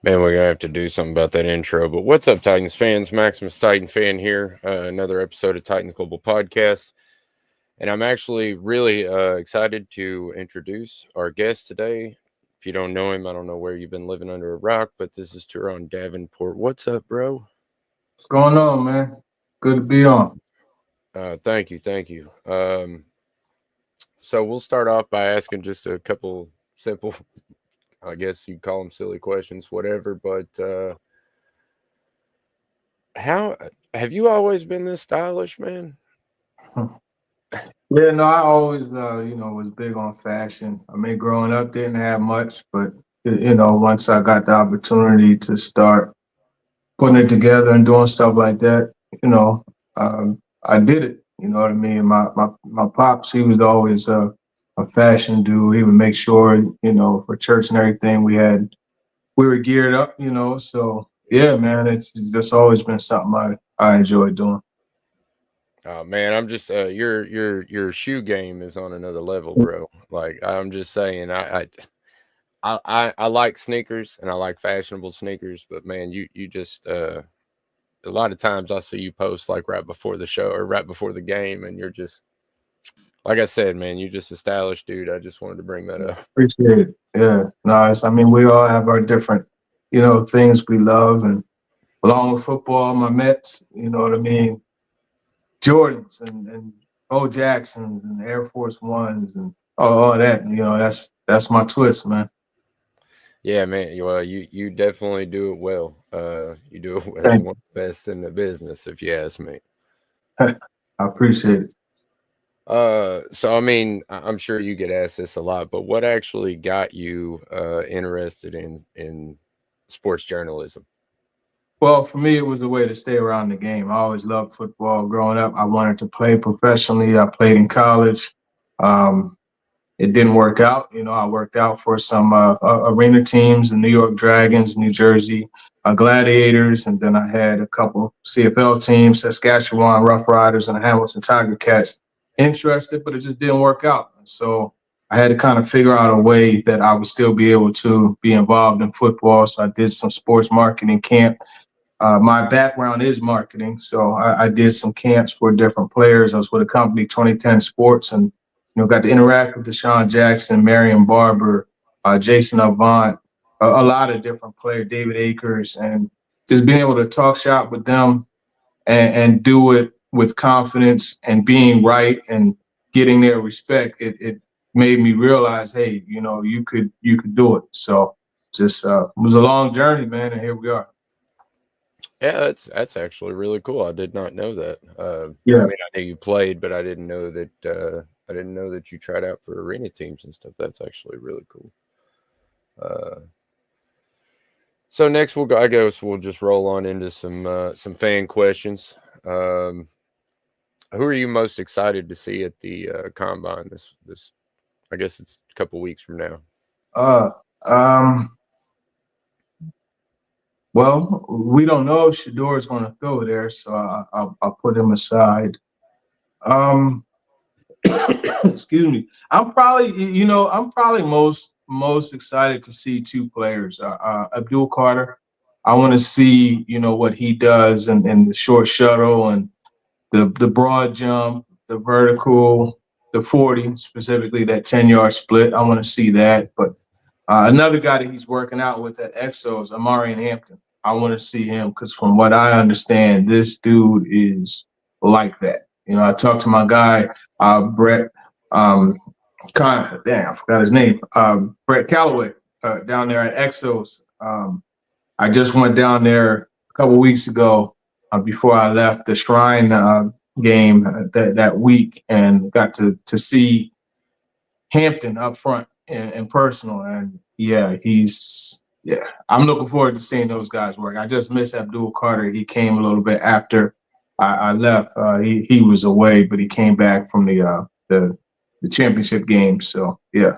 Man, we're gonna have to do something about that intro. But what's up, Titans fans? Maximus Titan fan here. Another episode of Titans Global Podcast, and I'm actually really excited to introduce our guest today. If you don't know him, I don't know where you've been living under a rock, but this is Turron Davenport. What's up, bro? What's going on, man? Good to be on. Thank you, thank you. So we'll start off by asking just a couple simple, I guess you'd call them silly questions, whatever. But how have you always been this stylish, man? Yeah, no, I always, was big on fashion. I mean, growing up, didn't have much, but once I got the opportunity to start putting it together and doing stuff like that, you know, I did it. You know what I mean? My pops, he was always a fashion dude. He would make sure, for church and everything, we were geared up. So yeah, man, it's just always been something I enjoy doing. Oh man, I'm just your shoe game is on another level, bro. Like I'm just saying, I like sneakers and I like fashionable sneakers, but man, you just a lot of times I see you post like right before the show or right before the game, and you're just like I said, man, you're just a stylish dude. I just wanted to bring that up. Appreciate it. Yeah. No, I mean, we all have our different, things we love. And along with football, my Mets, you know what I mean? Jordans and Bo Jacksons and Air Force Ones and all that. That's my twist, man. Yeah, man. Well, you definitely do it well. You do it well. You're Thank one of the best in the business, if you ask me. you. I appreciate it. So I mean, I'm sure you get asked this a lot, but what actually got you interested in sports journalism? Well, for me, it was a way to stay around the game. I always loved football. Growing up, I wanted to play professionally. I played in college. Um, it didn't work out. I worked out for some arena teams, the New York Dragons, New Jersey Gladiators, and then I had a couple CFL teams, Saskatchewan Rough Riders and the Hamilton Tiger Cats, interested, but it just didn't work out. So I had to kind of figure out a way that I would still be able to be involved in football. So I did some sports marketing camp. My background is marketing, so I did some camps for different players. I was with a company, 2010 Sports, and got to interact with Deshaun Jackson, Marion Barber, Jason Avant, a lot of different players, David Akers, and just being able to talk shop with them and do it with confidence and being right and getting their respect. It made me realize, hey, you could do it. So just it was a long journey, man, and here we are. Yeah, that's actually really cool. I did not know that. I Yeah. mean, I knew you played, but I didn't know that you tried out for arena teams and stuff. That's actually really cool. Uh, so next we'll go. I guess we'll just roll on into some fan questions. Um, who are you most excited to see at the combine this? I guess it's a couple weeks from now. Uh, um, well, we don't know if Shador is going to throw there, so I'll put him aside. Um, excuse me. I'm probably most excited to see two players. Abdul Carter. I want to see what he does in the short shuttle and the broad jump, the vertical, the 40 specifically that 10-yard split. I want to see that, but another guy that he's working out with at Exos, Amari and Hampton. I want to see him because from what I understand, this dude is like that. I talked to my guy, Brett. Damn, I forgot his name. Brett Calloway down there at Exos. I just went down there a couple weeks ago before I left the Shrine game that week and got to see Hampton up front and personal. And yeah, I'm looking forward to seeing those guys work. I just miss Abdul Carter. He came a little bit after I left. He was away, but he came back from the championship game. So yeah.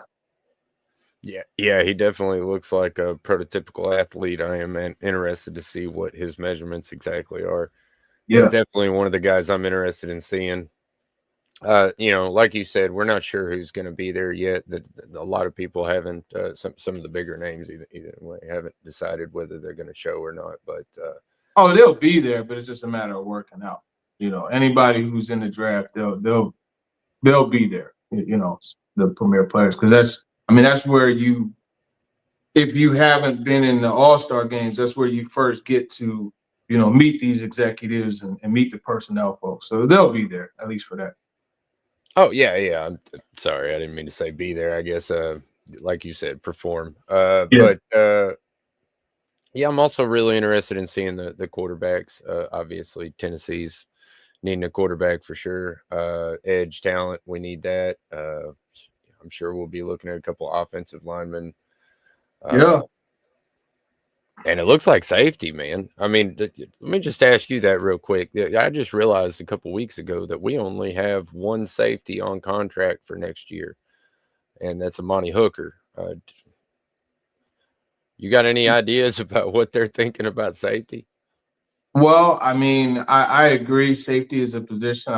Yeah, he definitely looks like a prototypical athlete. I am interested to see what his measurements exactly are. He's Yeah. definitely one of the guys I'm interested in seeing. Like you said, we're not sure who's going to be there yet. A lot of people haven't. Some of the bigger names either way haven't decided whether they're going to show or not. But Oh, they'll be there, but it's just a matter of working out. Anybody who's in the draft, they'll be there. The premier players, because that's where you, if you haven't been in the All-Star games, that's where you first get to, meet these executives and meet the personnel folks. So they'll be there at least for that. oh yeah, yeah. I'm sorry, I didn't mean to say be there. I guess, like you said, perform. Yeah. But yeah, I'm also really interested in seeing the quarterbacks. Obviously, Tennessee's needing a quarterback for sure. Edge talent, we need that. I'm sure we'll be looking at a couple offensive linemen. Uh, Yeah. and it looks like safety, man. I mean, let me just ask you that real quick. I just realized a couple weeks ago that we only have one safety on contract for next year, and that's Amani Hooker. You got any ideas about what they're thinking about safety? Well, I agree. Safety is a position.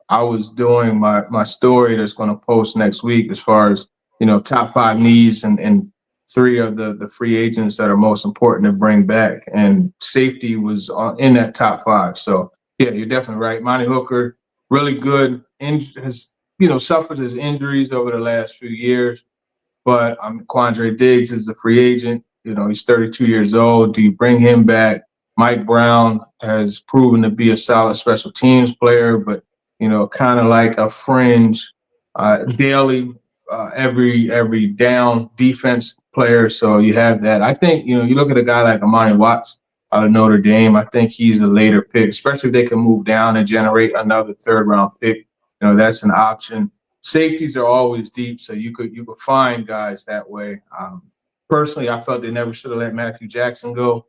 I was doing my story that's going to post next week as far as, top five needs and three of the free agents that are most important to bring back. And safety was in that top five. So, yeah, you're definitely right. Monty Hooker, really good, has, suffered his injuries over the last few years. But Quandre Diggs is the free agent. He's 32 years old. Do you bring him back? Mike Brown has proven to be a solid special teams player, but kind of like a fringe, daily, every down defense player. So you have that. I think you look at a guy like Amani Watts out of Notre Dame. I think he's a later pick, especially if they can move down and generate another third round pick. That's an option. Safeties are always deep, so you could find guys that way. Personally, I felt they never should have let Matthew Jackson go.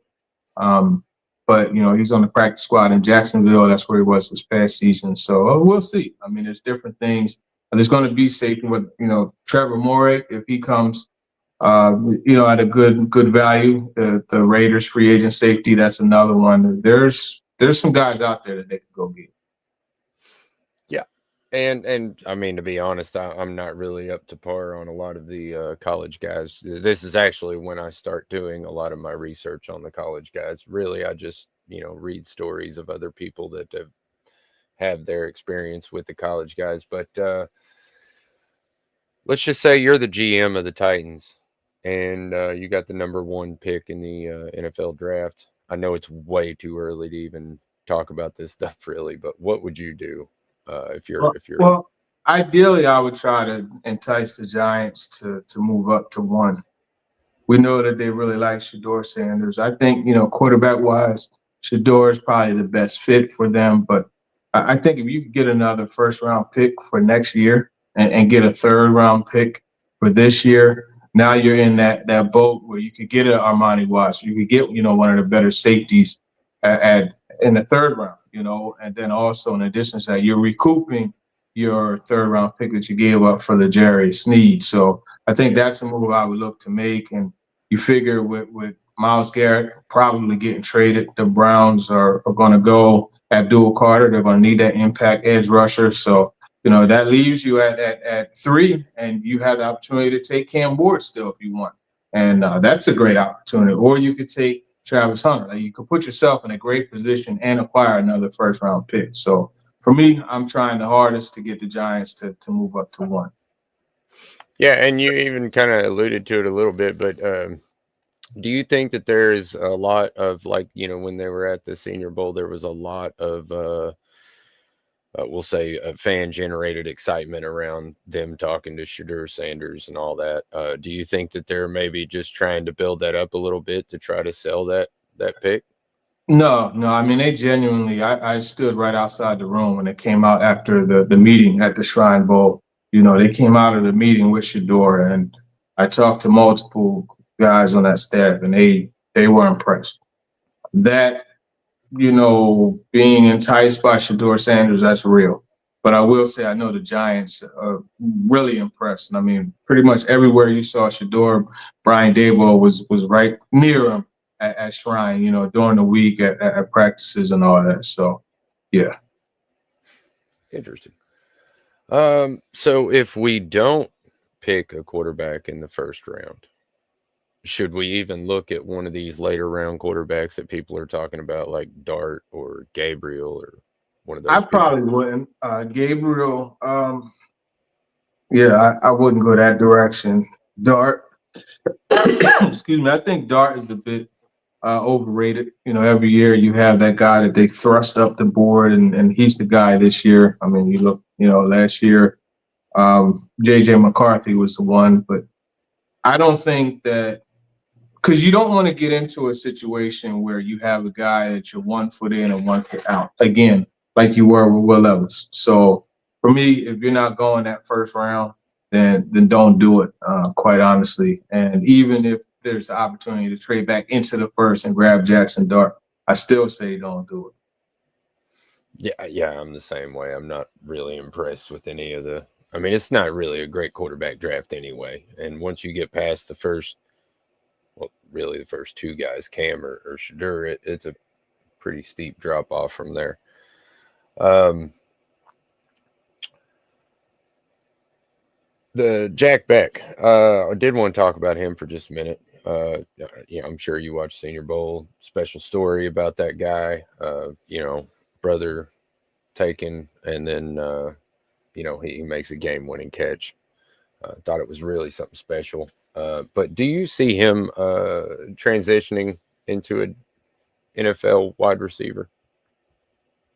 Um, but he's on the practice squad in Jacksonville. That's where he was this past season. So we'll see. There's different things. There's going to be safety with Trevor Moore if he comes. At a good value. The Raiders free agent safety, that's another one. There's some guys out there that they could go get. Yeah. And I mean, to be honest, I'm not really up to par on a lot of the college guys. This is actually when I start doing a lot of my research on the college guys. Really, I just read stories of other people that have had their experience with the college guys. But let's just say you're the GM of the Titans, and you got the number one pick in the NFL draft. I know it's way too early to even talk about this stuff, really, but what would you do if you're Well, ideally, I would try to entice the Giants to move up to one. We know that they really like Shador Sanders. I think, quarterback wise, Shador is probably the best fit for them. But I think if you could get another first round pick for next year and get a third round pick for this year, now you're in that boat where you could get an Armani Watts. You could get, one of the better safeties in the third round, and then also in addition to that, you're recouping your third round pick that you gave up for the Jerry Sneed. So I think that's a move I would look to make. And you figure with Myles Garrett probably getting traded, the Browns are going to go Abdul Carter. They're going to need that impact edge rusher. So, that leaves you at three, and you have the opportunity to take Cam Ward still if you want. And that's a great opportunity. Or you could take Travis Hunter. Like, you could put yourself in a great position and acquire another first round pick. So for me, I'm trying the hardest to get the Giants to move up to one. Yeah, and you even kind of alluded to it a little bit, but do you think that there's a lot of, like, when they were at the Senior Bowl, there was a lot of we'll say fan generated excitement around them talking to Shador Sanders and all that. Do you think that they're maybe just trying to build that up a little bit to try to sell that pick? No. They genuinely, I stood right outside the room when it came out after the meeting at the Shrine Bowl. They came out of the meeting with Shador, and I talked to multiple guys on that staff, and they were impressed. That, being enticed by Shador Sanders, that's real. But I will say, I know the Giants are really impressed. And pretty much everywhere you saw Shador, Brian Daboll was right near him at Shrine, during the week at practices and all that. So, yeah. Interesting. So if we don't pick a quarterback in the first round, should we even look at one of these later round quarterbacks that people are talking about, like Dart or Gabriel or one of I those people? probably wouldn't. Gabriel, yeah, I wouldn't go that direction. Dart, excuse me, I think Dart is a bit overrated. You know, every year you have that guy that they thrust up the board, and he's the guy this year. I mean, you look, you know, last year, JJ McCarthy was the one, but I don't think that because you don't want to get into a situation where you have a guy that you're 1 foot in and 1 foot out again, like you were with Will Levis. So for me, if you're not going that first round, then don't do it. Quite honestly, and even if there's the opportunity to trade back into the first and grab Jackson Dart, I still say don't do it. Yeah, yeah, I'm the same way. I'm not really impressed with any of the. I mean, it's not really a great quarterback draft anyway. And once you get past the first, well, really the first two guys, Cam or Shadur, it's a pretty steep drop off from there. Um, the Jack Beck, I did want to talk about him for just a minute. I'm sure you watched Senior Bowl. Special story about that guy. Brother taken, and then he makes a game-winning catch. Thought it was really something special. But do you see him transitioning into an NFL wide receiver?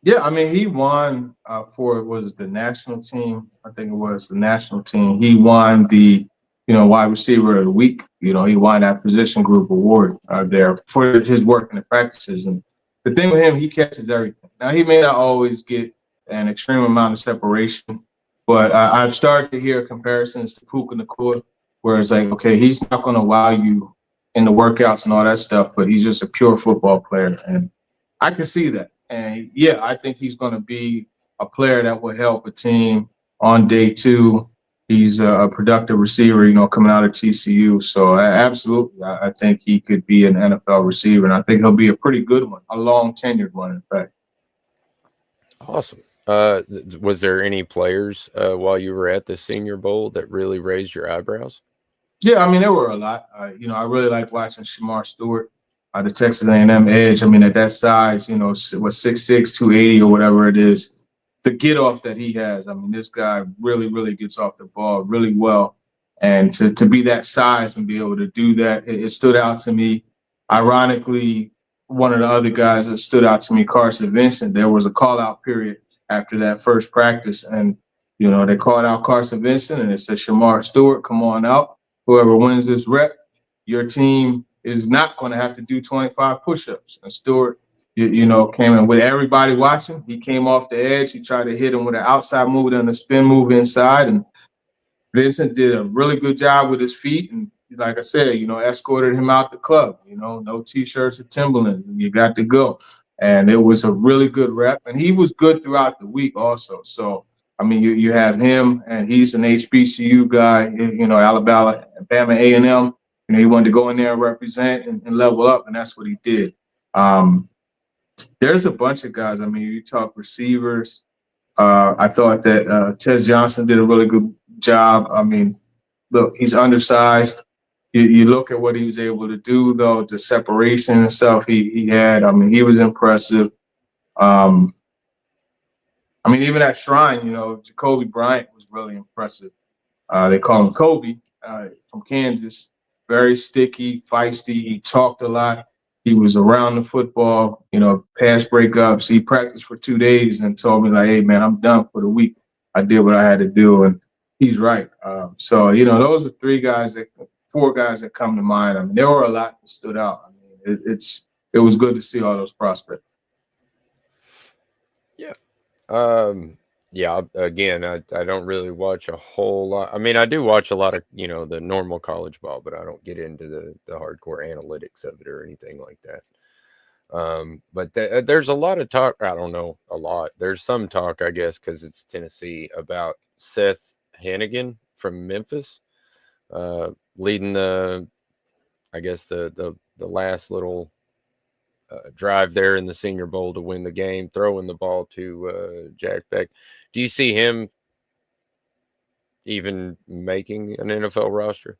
Yeah, I mean, he won for it was the national team. I think it was the national team. He won the wide receiver of the week. You know, he won that position group award there for his work in the practices. And the thing with him, he catches everything. Now he may not always get an extreme amount of separation, but I've started to hear comparisons to Puka Nakua, where it's like, okay, he's not going to wow you in the workouts and all that stuff, but he's just a pure football player, and I can see that. And yeah, I think he's going to be a player that will help a team on day two. He's a productive receiver, coming out of TCU. So absolutely, I think he could be an NFL receiver, and I think he'll be a pretty good one, a long tenured one, in fact. Awesome. Was there any players while you were at the Senior Bowl that really raised your eyebrows? Yeah, I mean there were a lot. I really like watching Shamar Stewart, the Texas A&M edge. I mean at that size, was 6'6", 280 or whatever it is. The get off that he has. I mean this guy really, really gets off the ball really well, and to be that size and be able to do that, it stood out to me. Ironically, one of the other guys that stood out to me, Carson Vincent. There was a call out period after that first practice, and they called out Carson Vincent and it said Shamar Stewart, come on out. Whoever wins this rep, your team is not going to have to do 25 push-ups. And Stewart, came in with everybody watching. He came off the edge. He tried to hit him with an outside move and a spin move inside. And Vincent did a really good job with his feet. And like I said, escorted him out the club, no T-shirts or Timberlands. You got to go. And it was a really good rep. And he was good throughout the week also. So, I mean, you have him, and he's an HBCU guy, Alabama A&M. He wanted to go in there and represent and level up, and that's what he did. Um, there's a bunch of guys. I mean, you talk receivers. I thought that Tez Johnson did a really good job. I mean, look, he's undersized. You look at what he was able to do, though, the separation and stuff he had. I mean, he was impressive. Um, I mean, even at Shrine, Jacoby Bryant was really impressive. They call him Kobe from Kansas. Very sticky, feisty. He talked a lot. He was around the football, pass breakups. He practiced for 2 days and told me, like, hey, man, I'm done for the week. I did what I had to do. And he's right. So, those are four guys that come to mind. I mean, there were a lot that stood out. I mean, it was good to see all those prospects. Yeah. Yeah, again, I don't really watch a whole lot. I mean, I do watch a lot of, the normal college ball, but I don't get into the hardcore analytics of it or anything like that. But there's a lot of talk. I don't know a lot. There's some talk, I guess, because it's Tennessee, about Seth Hannigan from Memphis, leading I guess the last little drive there in the Senior Bowl to win the game, throwing the ball to Jack Beck. Do you see him even making an NFL roster?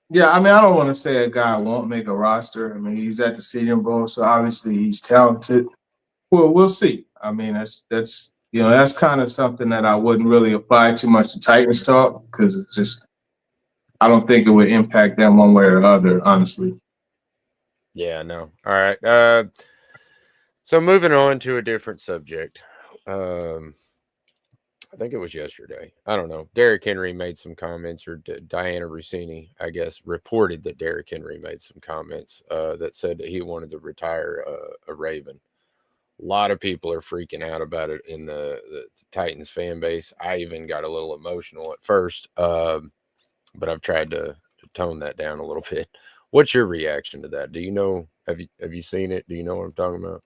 Yeah, I mean, I don't want to say a guy won't make a roster. I mean, he's at the Senior Bowl, so obviously he's talented. Well, we'll see. I mean, that's that's kind of something that I wouldn't really apply too much to Titans talk because it's just I don't think it would impact them one way or the other, honestly. Yeah, no. All right. So moving on to a different subject. Um, I think it was yesterday. I don't know. Derrick Henry made some comments, or Diana Rossini, I guess, reported that Derrick Henry made some comments that said that he wanted to retire a Raven. A lot of people are freaking out about it in the Titans fan base. I even got a little emotional at first, but I've tried to tone that down a little bit. What's your reaction to that? Do you know? Have you seen it? Do you know what I'm talking about?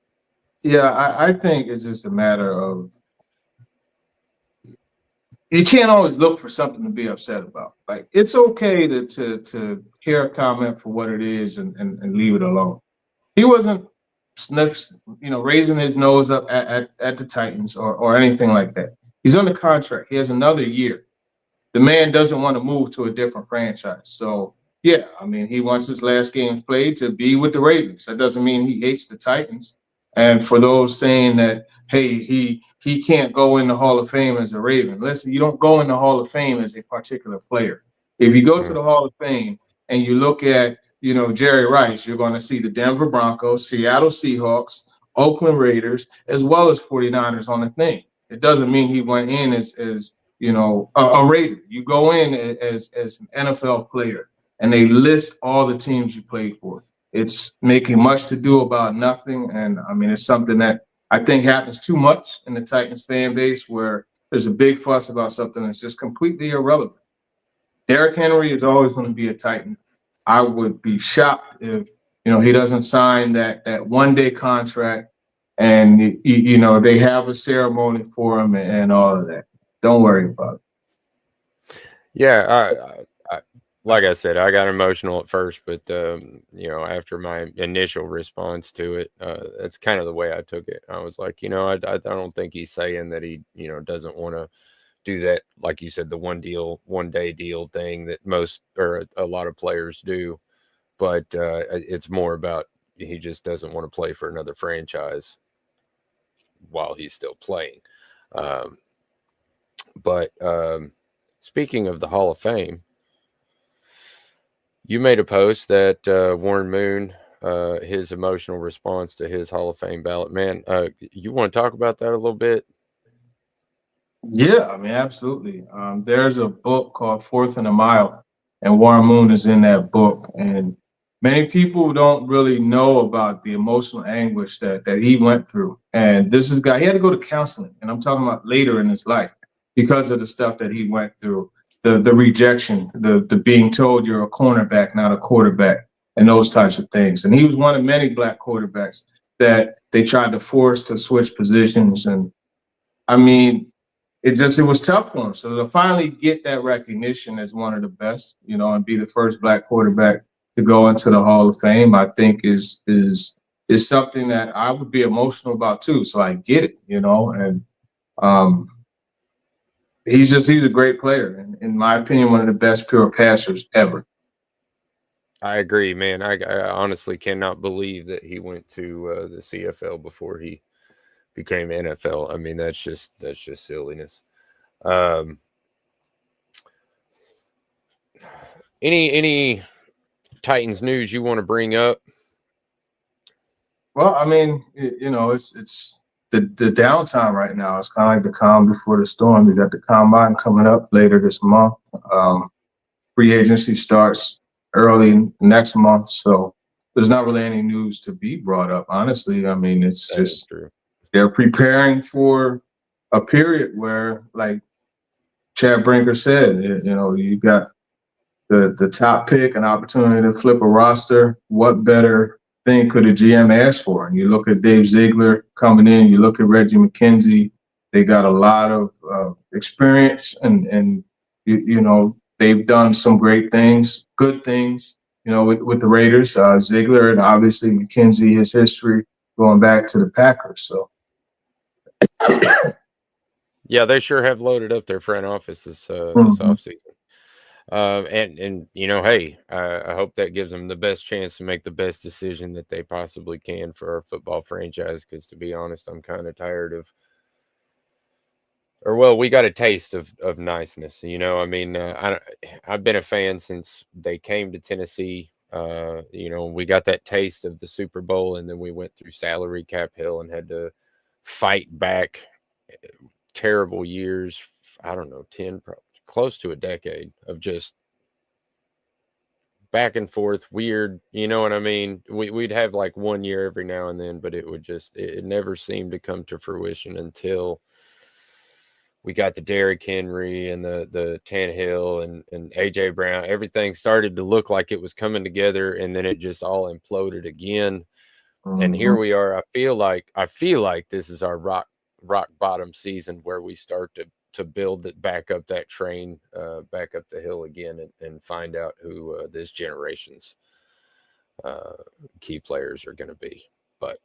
Yeah, I think it's just a matter of you can't always look for something to be upset about. Like it's okay to hear a comment for what it is and leave it alone. He wasn't sniffs, raising his nose up at the Titans or anything like that. He's under contract. He has another year. The man doesn't want to move to a different franchise. So yeah, I mean, he wants his last games played to be with the Ravens. That doesn't mean he hates the Titans. And for those saying that, hey, he can't go in the Hall of Fame as a Raven. Listen, you don't go in the Hall of Fame as a particular player. If you go to Mm. the Hall of Fame and you look at, Jerry Rice, you're going to see the Denver Broncos, Seattle Seahawks, Oakland Raiders, as well as 49ers on the thing. It doesn't mean he went in as a Raider. You go in as an NFL player, and they list all the teams you played for. It's making much to do about nothing, and I mean it's something that I think happens too much in the Titans fan base, where there's a big fuss about something that's just completely irrelevant. Derrick Henry is always going to be a Titan. I would be shocked if he doesn't sign that 1 day contract, and they have a ceremony for him and all of that. Don't worry about it. Yeah, like I said, I got emotional at first, but after my initial response to it, that's kind of the way I took it. I was like, I don't think he's saying that he, doesn't want to do that, like you said, the 1 day deal thing that most or a lot of players do. But it's more about he just doesn't want to play for another franchise while he's still playing. Um, but speaking of the Hall of Fame, you made a post that Warren Moon, his emotional response to his Hall of Fame ballot. Man, you want to talk about that a little bit? Yeah, I mean, absolutely. There's a book called Fourth and a Mile, and Warren Moon is in that book. And many people don't really know about the emotional anguish that he went through. And this is a guy, he had to go to counseling, and I'm talking about later in his life because of the stuff that he went through, the rejection, the being told you're a cornerback, not a quarterback, and those types of things. And he was one of many black quarterbacks that they tried to force to switch positions. And I mean, it was tough for him. So to finally get that recognition as one of the best, and be the first black quarterback to go into the Hall of Fame, I think is something that I would be emotional about too. So I get it, and um, he's a great player, and in my opinion, one of the best pure passers ever. I agree, man. I honestly cannot believe that he went to the CFL before he became NFL. I mean, that's just silliness. Um, any Titans news you want to bring up? Well, I mean, it's the downtime right now. It's kind of like the calm before the storm. We got the combine coming up later this month. Free agency starts early next month, so there's not really any news to be brought up. Honestly, I mean, it's That is just true. they're preparing for a period where, like Chad Brinker said, you got the top pick, an opportunity to flip a roster. What better thing could a GM ask for? And you look at Dave Ziegler coming in, you look at Reggie McKenzie. They got a lot of experience, and they've done some great things, good things. With the Raiders, Ziegler, and obviously McKenzie, his history going back to the Packers. So Yeah, they sure have loaded up their front office this Mhm. offseason. And hey, I hope that gives them the best chance to make the best decision that they possibly can for our football franchise. Because to be honest, I'm kind of tired of, or well, we got a taste of niceness. I mean, I've been a fan since they came to Tennessee. We got that taste of the Super Bowl, and then we went through salary cap hell and had to fight back terrible years. I don't know, close to a decade of just back and forth, weird. You know what I mean? We'd have like 1 year every now and then, but it never seemed to come to fruition until we got the Derrick Henry and the Tannehill and AJ Brown. Everything started to look like it was coming together, and then it just all imploded again. And here Mhm. we are. I feel like this is our rock bottom season where we start to build it back up that train, back up the hill again, and find out who this generation's uh, key players are going to be. But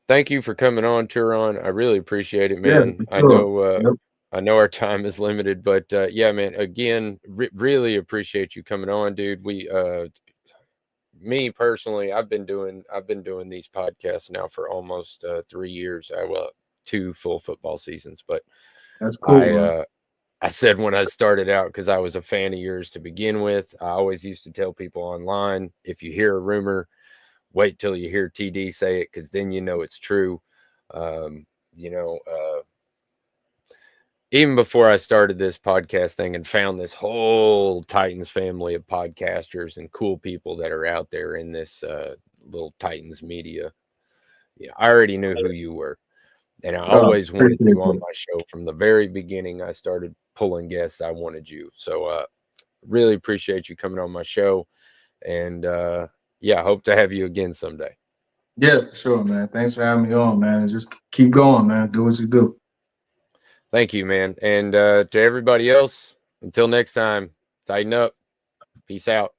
thank you for coming on, Turon. I really appreciate it, Yeah, man. for sure. Yep. I know our time is limited, but yeah, man. Again, really appreciate you coming on, dude. Me personally, I've been doing these podcasts now for almost 3 years. Well, 2 full football seasons, but That's cool, I man. uh, I said when I started out because I was a fan of yours to begin with. I always used to tell people online, if you hear a rumor, wait till you hear TD say it because then you know it's true. Um, you know, even before I started this podcast thing and found this whole Titans family of podcasters and cool people that are out there in this little Titans media, yeah, I already knew who you were. And I Oh, always wanted appreciate you on that. my show from the very beginning. I started pulling guests. I wanted you. So, really appreciate you coming on my show. And yeah, hope to have you again someday. Yeah, for sure, man. Thanks for having me on, man. And just keep going, man. Do what you do. Thank you, man. And to everybody else, until next time, tighten up. Peace out.